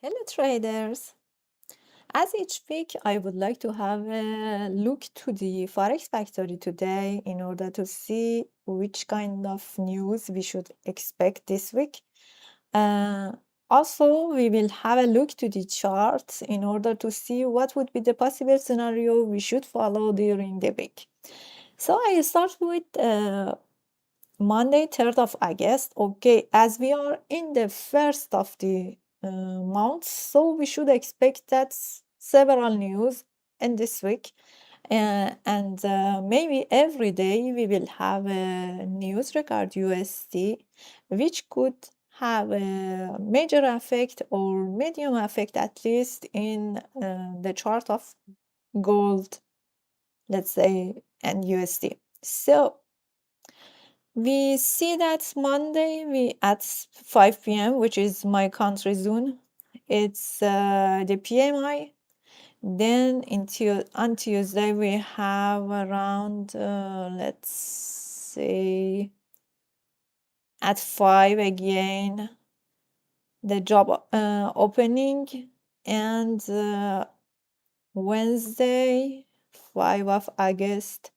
Hello traders! As each week, I would like to have a look to the Forex Factory today in order to see which kind of news we should expect this week. Uh, Also, we will have a look to the charts in order to see what would be the possible scenario we should follow during the week. So I start with Monday, 3rd of August. Okay, as we are in the first of the month, so we should expect that several news in this week. And maybe every day we will have a news regarding USD, which could have a major effect or medium effect at least in the chart of gold, let's say, and USD. So we see that Monday we at 5 p.m., which is my country zone. It's the PMI. Then on Tuesday we have around let's say at 5 again the job opening, and Wednesday 5 of August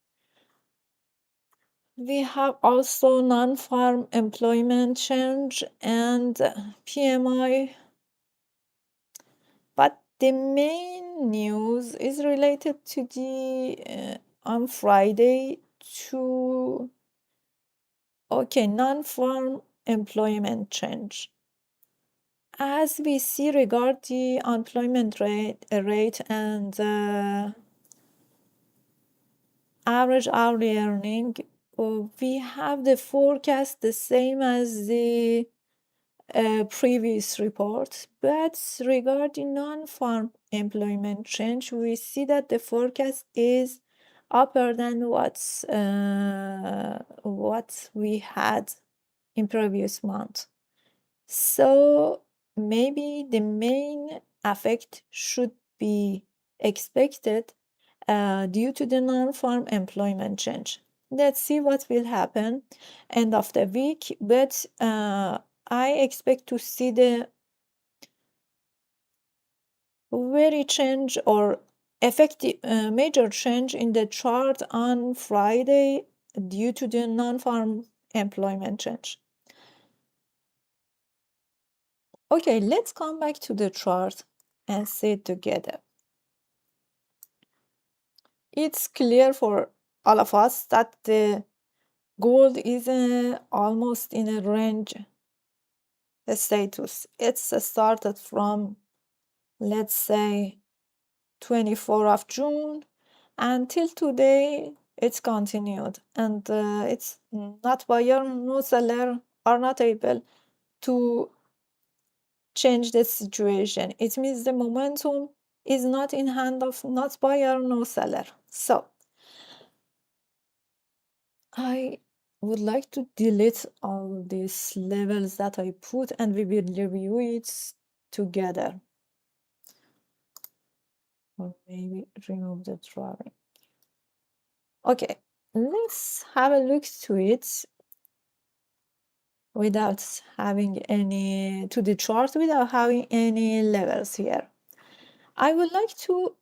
we have also non-farm employment change and PMI, but the main news is related to the on Friday to non-farm employment change. As we see regard the unemployment rate and average hourly earning, we have the forecast the same as the previous report, but regarding non-farm employment change, we see that the forecast is upper than what we had in previous month. So maybe the main effect should be expected due to the non-farm employment change. Let's see what will happen end of the week, but I expect to see the very change or effective major change in the chart on Friday due to the non-farm employment change. Okay, let's come back to the chart and see it together. It's clear for all of us that the gold is almost in a range status. It's started from, let's say, 24th of June until today. It's continued, and it's not buyer no seller are not able to change the situation. It means the momentum is not in hand of not buyer no seller. So I would like to delete all these levels that I put, and we will review it together. Or maybe remove the drawing. Okay, let's have a look to it without having any to the chart without having any levels here. I would like to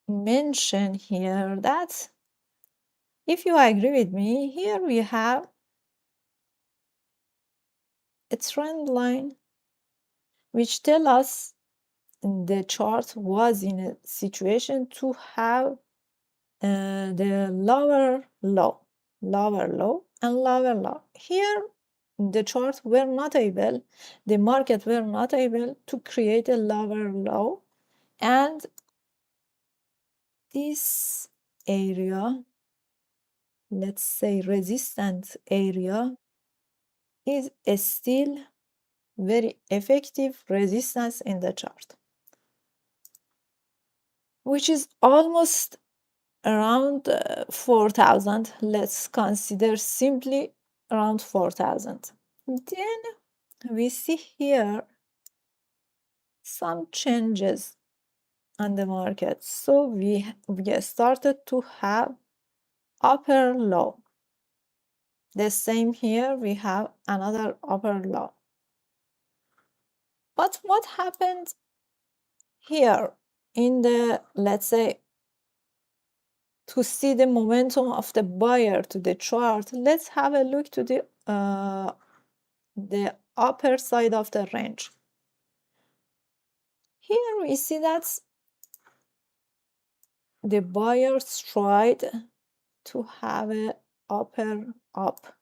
mention here that if you agree with me, here we have a trend line which tell us the chart was in a situation to have the lower low and lower low. Here the chart were not able, the market were not able to create a lower low, and this area, let's say resistance area, is still very effective resistance in the chart, which is almost around 4,000. Let's consider simply around 4,000. Then we see here some changes on the market. So we started to have upper low. The same here, we have another upper low. But what happened here in the, let's say, to see the momentum of the buyer to the chart, let's have a look to the upper side of the range. Here we see that the buyers tried to have a upper up,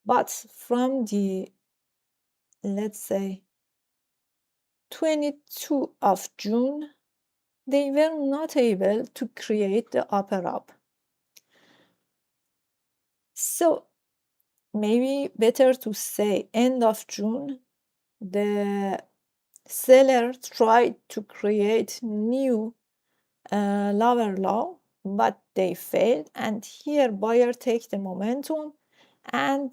but from the, let's say, 22 of June, they were not able to create the upper up. So maybe better to say end of June, the seller tried to create new lower low, but they failed. And here buyer take the momentum and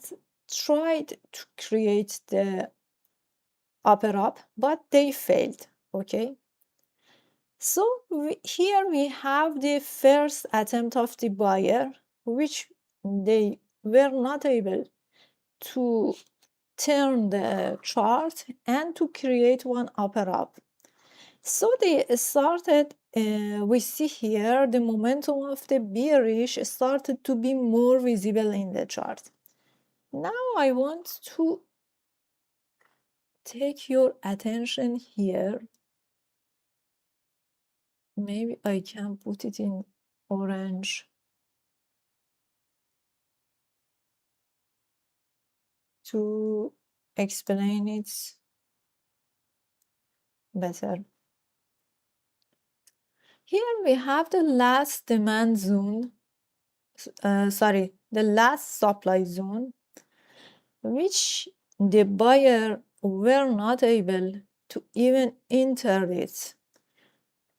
tried to create the upper up, but they failed. Okay. So here we have the first attempt of the buyer, which they were not able to turn the chart and to create one upper up. So they started, we see here the momentum of the bearish started to be more visible in the chart. Now I want to take your attention here. Maybe I can put it in orange to explain it better. Here we have the last demand zone, the last supply zone, which the buyer were not able to even enter it.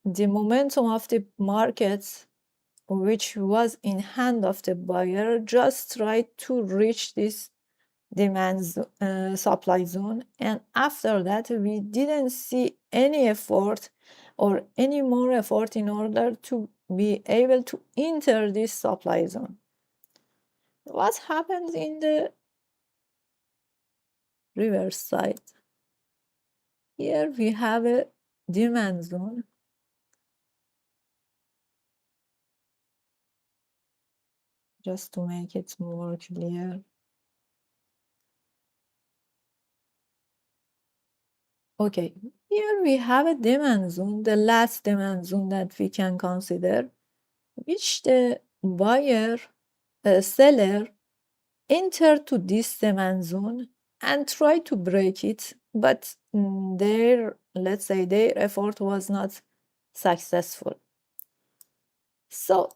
The momentum of the market, which was in hand of the buyer, just tried to reach this demand supply zone, and after that we didn't see any effort or any more effort in order to be able to enter this supply zone. What happens in the reverse side? Here we have a demand zone, just to make it more clear. Okay, here we have a demand zone, the last demand zone that we can consider, which the buyer, seller enter to this demand zone and try to break it, but their, let's say, their effort was not successful. So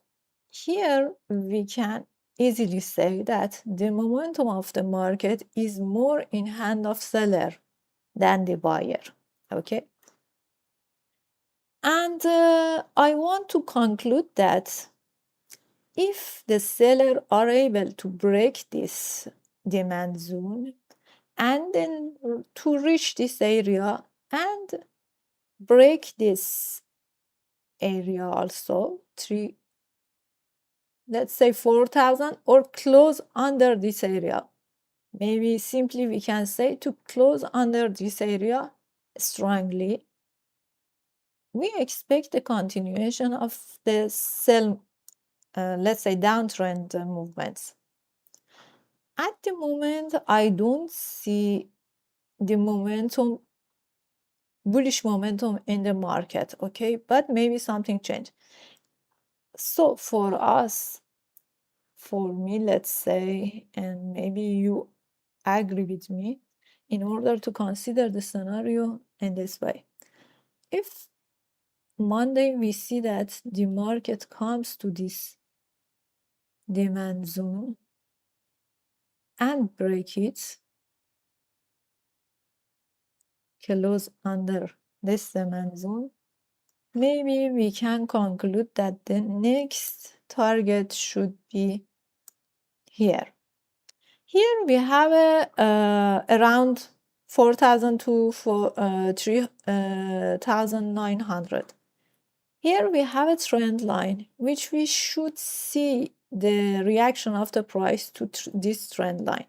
here we can easily say that the momentum of the market is more in hand of seller than the buyer. Okay. And I want to conclude that if the seller are able to break this demand zone and then to reach this area and break this area also, let's say 4,000, or close under this area. Maybe simply we can say to close under this area strongly. We expect the continuation of the sell, let's say, downtrend movements. At the moment, I don't see the momentum, bullish momentum in the market, okay? But maybe something changed. So for us, for me, let's say, and maybe you agree with me, in order to consider the scenario in this way. If Monday we see that the market comes to this demand zone and break it, close under this demand zone, maybe we can conclude that the next target should be here. Here we have around 4,000 to 3,900. Here we have a trend line, which we should see the reaction of the price to this trend line.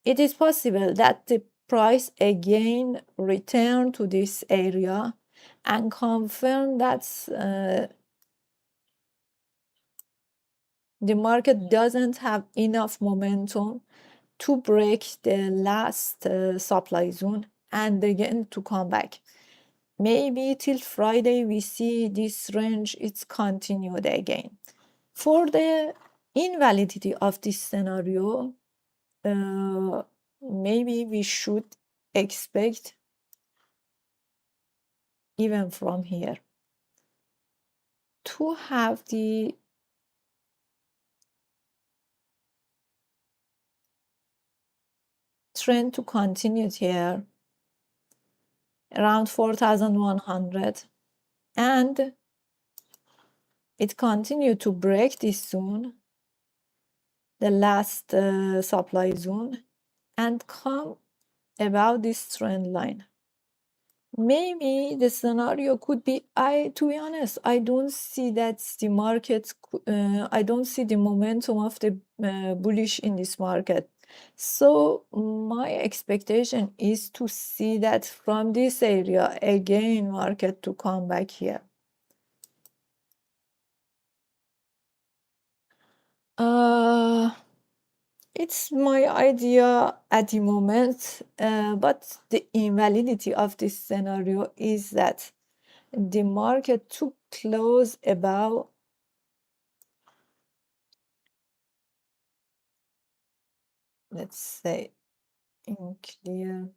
It is possible that the price again return to this area and confirm that the market doesn't have enough momentum to break the last supply zone and again to come back. Maybe till Friday we see this range it's continued again. For the invalidity of this scenario, maybe we should expect even from here to have the trend to continue here around 4,100 and it continued to break this zone, the last supply zone, and come about this trend line. Maybe the scenario could be, to be honest, I don't see that the market, I don't see the momentum of the bullish in this market. So my expectation is to see that from this area again market to come back here. It's my idea at the moment, but the invalidity of this scenario is that the market to close above let's say in clear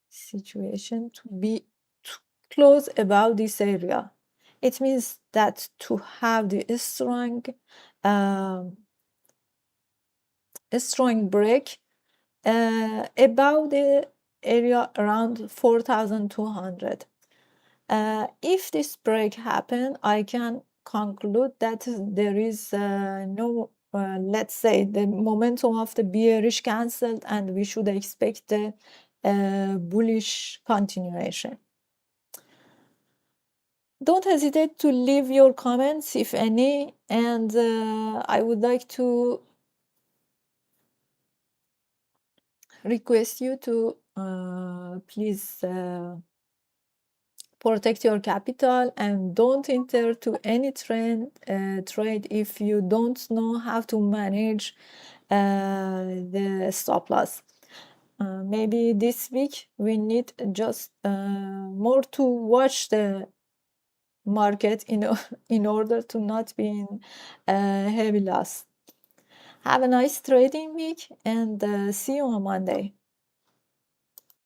situation to close above this area. It means that to have the strong break above the area around 4,200. If this break happen, I can conclude that there is no, let's say, the momentum of the bearish cancelled and we should expect the bullish continuation. Don't hesitate to leave your comments, if any, and I would like to request you to please protect your capital and don't enter to any trade if you don't know how to manage the stop loss. Maybe this week we need just more to watch the market in order to not be in heavy loss. Have a nice trading week and see you on Monday.